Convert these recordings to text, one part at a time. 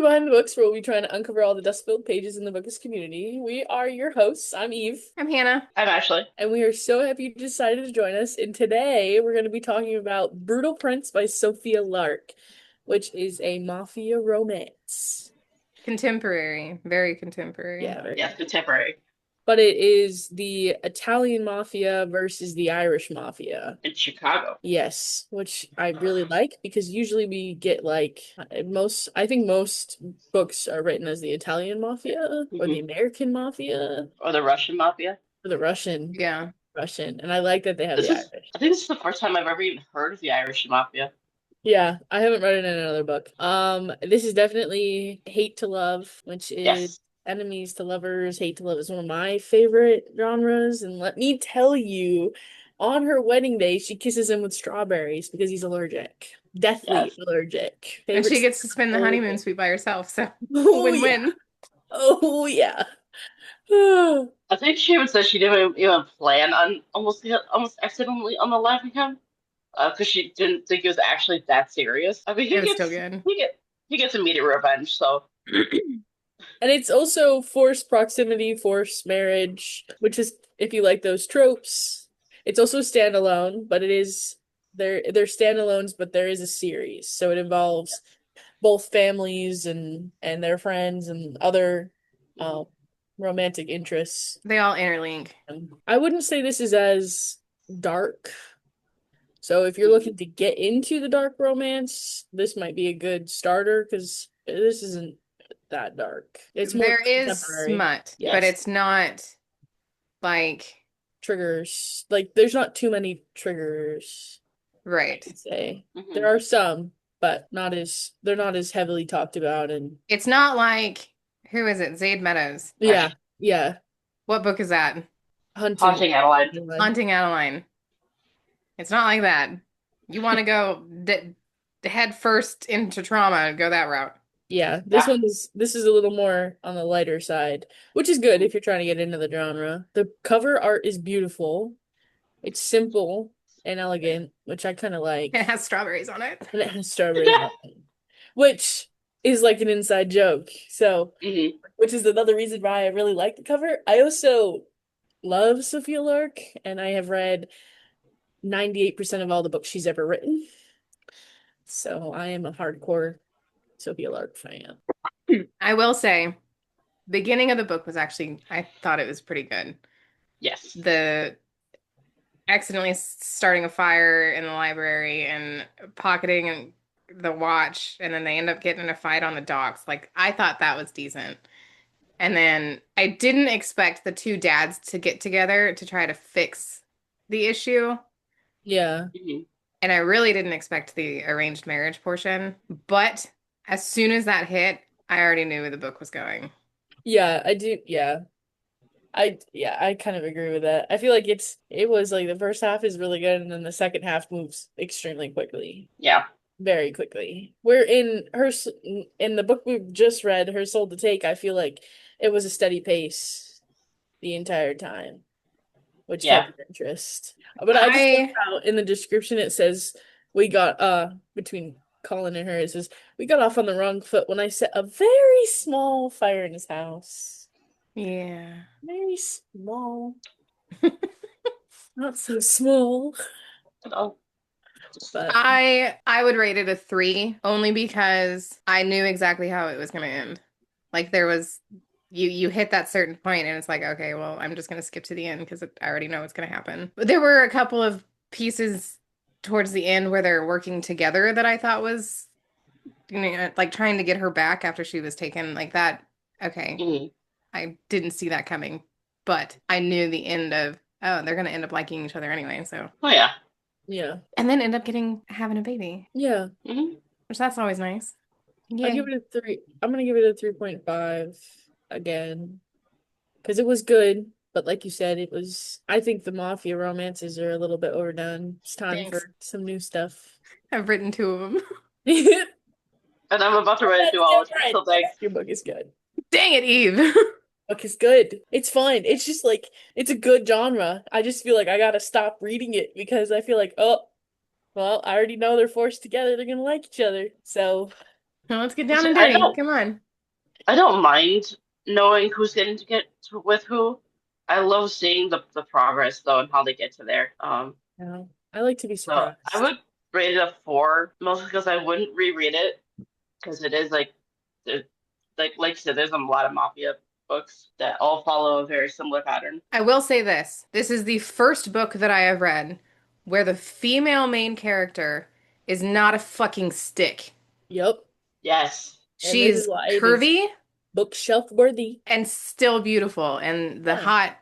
Behind the Books, where we'll be trying to uncover all the dust-filled pages in the bookist community. We are your hosts. I'm Eve, I'm Hannah. I'm Ashley. and we are so happy you decided to join us. And today we're going to be talking about Brutal Prince by Sophie Lark, which is a mafia romance. Contemporary, very contemporary. Yeah, very. Yes, contemporary But it is the Italian mafia versus the Irish mafia. in Chicago. Yes, which I really like because usually we get like I think most books are written as the Italian mafia or the Hmm. American mafia Or the Russian Mafia. or the Yeah. Russian, and I like that they have This the is, Irish. I think this is the first time I've ever even heard of the Irish Mafia. Yeah, I haven't read it in another book. This is definitely Hate to Love, which is Yes. enemies to lovers. Hate to Love is one of my favorite genres, and let me tell you, on her wedding day, she kisses him with strawberries because he's allergic. Deathly Yes. allergic. And Favorite she gets to spend the snow. honeymoon suite by herself, so Oh yeah. win-win. Oh yeah. I think she even said she didn't even plan on almost accidentally unaliving him. Because she didn't think it was actually that serious. I mean, It was still good. he gets immediate revenge. So And it's also forced proximity, forced marriage, which is if you like those tropes. It's also standalone, but it is they're standalones, but there is a series. So it involves both families and their friends and other um romantic interests. They all interlink. I wouldn't say this is as dark. So if you're looking to get into the dark romance, this might be a good starter because this isn't that dark. It's more There is contemporary. smut, but Yes. it's not like Triggers. Like there's not too many triggers, I right. would say. There mhm. are some, but they're not as heavily talked about and It's not like who is it? Zaid Meadows. yeah, yeah. What book is that? Hunting. Haunting Adeline. Haunting Adeline. It's not like that. You want to go head first into trauma, go that route. Yeah, Yeah. this is a little more on the lighter side, which is good if you're trying to get into the genre. The cover art is beautiful. It's simple and elegant, which I kind of It like. has strawberries on it. And it has strawberries on it, which is like an inside joke. So, Hmm. which is another reason why I really like the cover. I also love Sophia Lark, and I have read 98% of all the books she's ever written. So I am a hardcore Sophia Lark fan. I will say, beginning of the book was actually, I thought it was pretty good. Yes. The accidentally starting a fire in the library and pocketing the watch, and then they end up getting in a fight on the docks. Like, I thought that was decent. And then I didn't expect the two dads to get together to try to fix the issue. Yeah. Hmm. And I really didn't expect the arranged marriage portion. But as soon as that hit, I already knew where the book was going. Yeah, I do. Yeah. I kind of agree with that. I feel like it was like the first half is really good and then the second half moves extremely quickly. Yeah. Very quickly. We're in the book we've just read, Her Soul to Take, I feel like it was a steady pace the entire time, which Yeah. kept your interest. But I just love I how in the description it says we got between Colin and her, it says we got off on the wrong foot when I set a very small fire in his house. Yeah. Very small. Not so small. Oh. But I would rate it a 3 only because I knew exactly how it was going to end. Like there was you hit that certain point and it's like, okay, well, I'm just going to skip to the end because I already know what's going to happen. But there were a couple of pieces towards the end where they're working together that I thought was, you know, like trying to get her back after she was taken like that. Okay, Hmm. I didn't see that coming, but I knew the end of, oh, they're going to end up liking each other anyway, so. Oh yeah. yeah. And then end up having a baby, Yeah. Hmm. which that's always nice. I give Yay. it a 3. I'm gonna give it a 3.5 again. Because it was good, but like you said, I think the mafia romances are a little bit overdone. It's time Thanks. for some new stuff. I've written 2 of them. That's And I'm about to ready to do all of them. different. So thanks. Your book is good. Dang it, Eve. Book is good. It's fine. It's just like it's a good genre. I just feel like I gotta stop reading it because I feel like, oh, well, I already know they're forced together. They're gonna like each other. So Well, let's get down See, and dirty. Come on. I don't mind knowing who's getting to with who. I love seeing the progress though and how they get to there. No, I like to be So I surprised. would rate it a 4, mostly because I wouldn't reread it because it is it- like you said, there's a lot of mafia books that all follow a very similar pattern. I will say this. This is the first book that I have read where the female main character is not a fucking stick. Yep. Yes. And She this is is why it is curvy bookshelf worthy. and still beautiful, and the Yeah. hot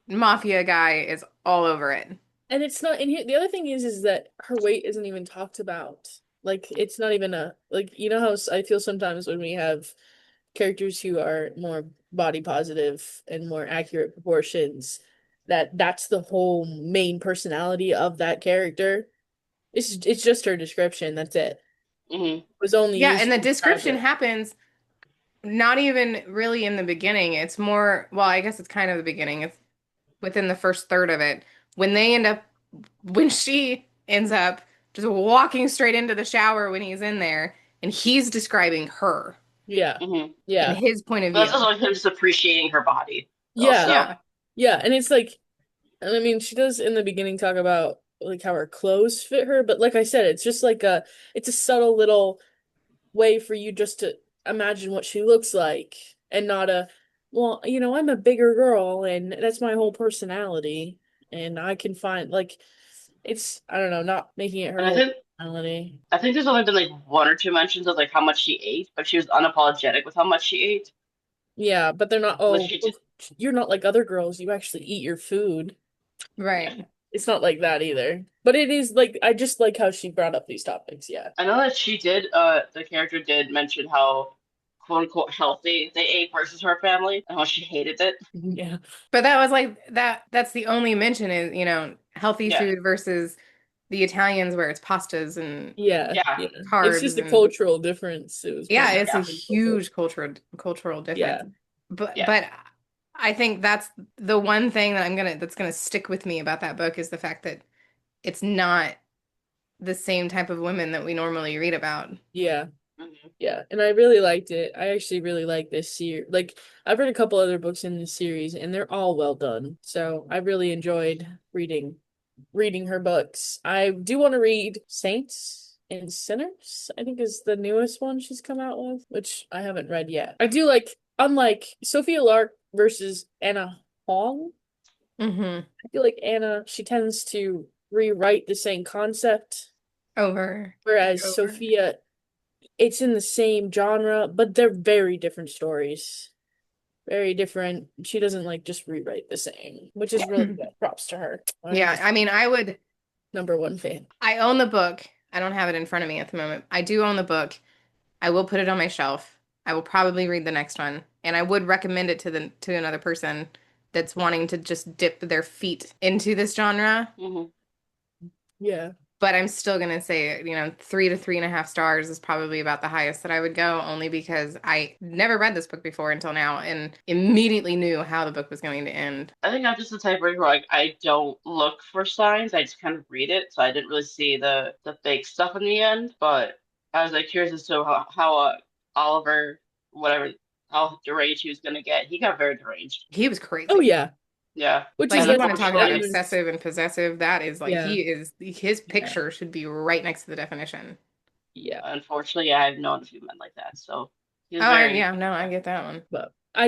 mafia guy is all over it. And it's not in here. The other thing is that her weight isn't even talked about. Like it's not even a like you know how I feel sometimes when we have characters who are more body positive and more accurate proportions that's the whole main personality of that character. It's just her description. That's it. Hmm. It was only Yeah, used and to the describe description her. happens not even really in the beginning. It's more, well, I guess it's kind of the beginning. It's within the first third of it. When they end up, when she ends up just walking straight into the shower when he's in there, and he's describing her Yeah. Hmm. and Yeah. his point of But that's view. also like him just appreciating her body. Yeah. Also, Yeah. Yeah. And it's like and I mean, she does in the beginning talk about like how her clothes fit her, but like I said, it's just like it's a subtle little way for you just to imagine what she looks like and not well, I'm a bigger girl and that's my whole personality and I can find like it's I don't know, not making it her and whole personality. I think there's only been like 1 or 2 mentions of like how much she ate, but she was unapologetic with how much she ate. Yeah, but they're not, Like oh, she well, just you're not like other girls, you actually eat your food. yeah. Right. It's not like that either. But it is like I just like how she brought up these topics, yeah. I know that she did. The character did mention how quote unquote healthy they ate versus her family and how she hated it. Yeah. But that was like that's the only mention is, healthy Yeah, food versus the Italians where it's pastas and Yeah, yeah, yeah. It's just carbs a and cultural difference. It was yeah, pointed it's a yeah, out. huge cultural difference. Yeah. But yeah. but I think that's the one thing that's gonna stick with me about that book is the fact that it's not the same type of women that we normally read about. Yeah. Hmm. Yeah. And I really liked it. I actually really like this series. Like I've read a couple other books in this series and they're all well done. So I really enjoyed reading her books. I do want to read Saints and Sinners, I think is the newest one she's come out with, which I haven't read yet. I do like, unlike Sophia Lark versus Anna Hong, Hmm. I feel like Anna, she tends to rewrite the same concept, Over and whereas over. Sophia, it's in the same genre, but they're very different stories. Very different. She doesn't like just rewrite the same, which is really good. Props to her. I'm Yeah, just I mean, number one fan. I own the book. I don't have it in front of me at the moment. I do own the book. I will put it on my shelf. I will probably read the next one, and I would recommend it to another person that's wanting to just dip their feet into this genre. Hmm. Yeah. But I'm still gonna say, 3 to 3.5 stars is probably about the highest that I would go, only because I never read this book before until now and immediately knew how the book was going to end. I think I'm just the type where like I don't look for signs. I just kind of read it, so I didn't really see the fake stuff in the end. But I was like curious as to how Oliver, whatever, how deranged he was gonna get. He got very deranged. He was Oh crazy. yeah. Yeah, Which Like is and you that's want to talk about it unfortunately, was obsessive and possessive, that is like yeah. his Yeah. picture should be right next to the definition. Yeah. unfortunately, yeah, I've known a few men like that. So he was Oh, very yeah, no, I yeah. get that one. But I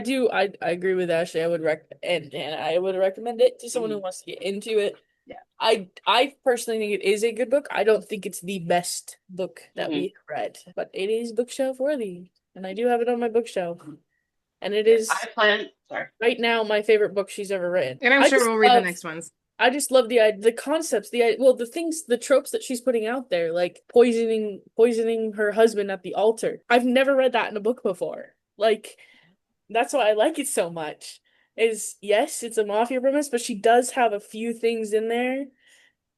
agree with Ashley. I would and I would recommend it to someone who Mhm. wants to get into it. Yeah. I personally think it is a good book. I don't think it's the best book that Hmm. we read, but it is bookshelf worthy. And I do have it on my bookshelf. And it Yeah, I is plan. Sorry. right now my favorite book she's ever written. And I'm sure we'll read the next ones. I just love the concepts, well, the things, the tropes that she's putting out there, like poisoning her husband at the altar. I've never read that in a book before. Like that's why I like it so much. Is yes, it's a mafia premise, but she does have a few things in there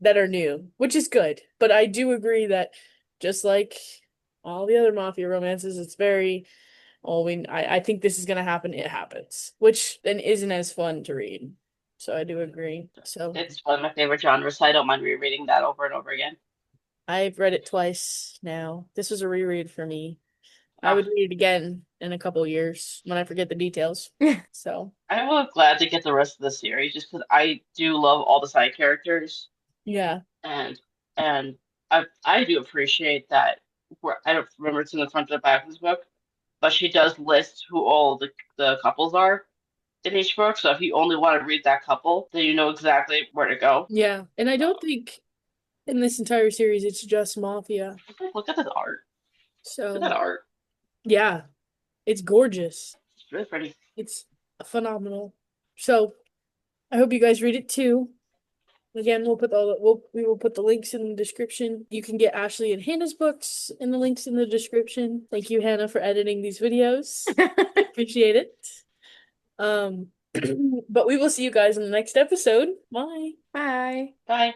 that are new, which is good. But I do agree that just like all the other mafia romances, it's very, oh, I think this is gonna happen, it happens, which then isn't as fun to read. So I do agree. So It's one of my favorite genres, so I don't mind rereading that over and over again. I've read it twice now. This was a reread for me. I Ah, would read it again in a couple years when I forget the details. So, I'm really glad to get the rest of the series just because I do love all the side characters yeah. and and I do appreciate that. I don't remember it's in the front or the back of this book, but she does list who all the couples are in each book. So if you only want to read that couple, then you know exactly where to go. Yeah. And I don't Um, think in this entire series it's just Mafia. look at this art. Look at So, that art. yeah, it's gorgeous. It's really pretty. It's phenomenal. So, I hope you guys read it too. Again, we will put the links in the description. You can get Ashley and Hannah's books in the links in the description. Thank you, Hannah, for editing these videos. I appreciate it. Um, but we will see you guys in the next episode. Bye. Bye. Bye.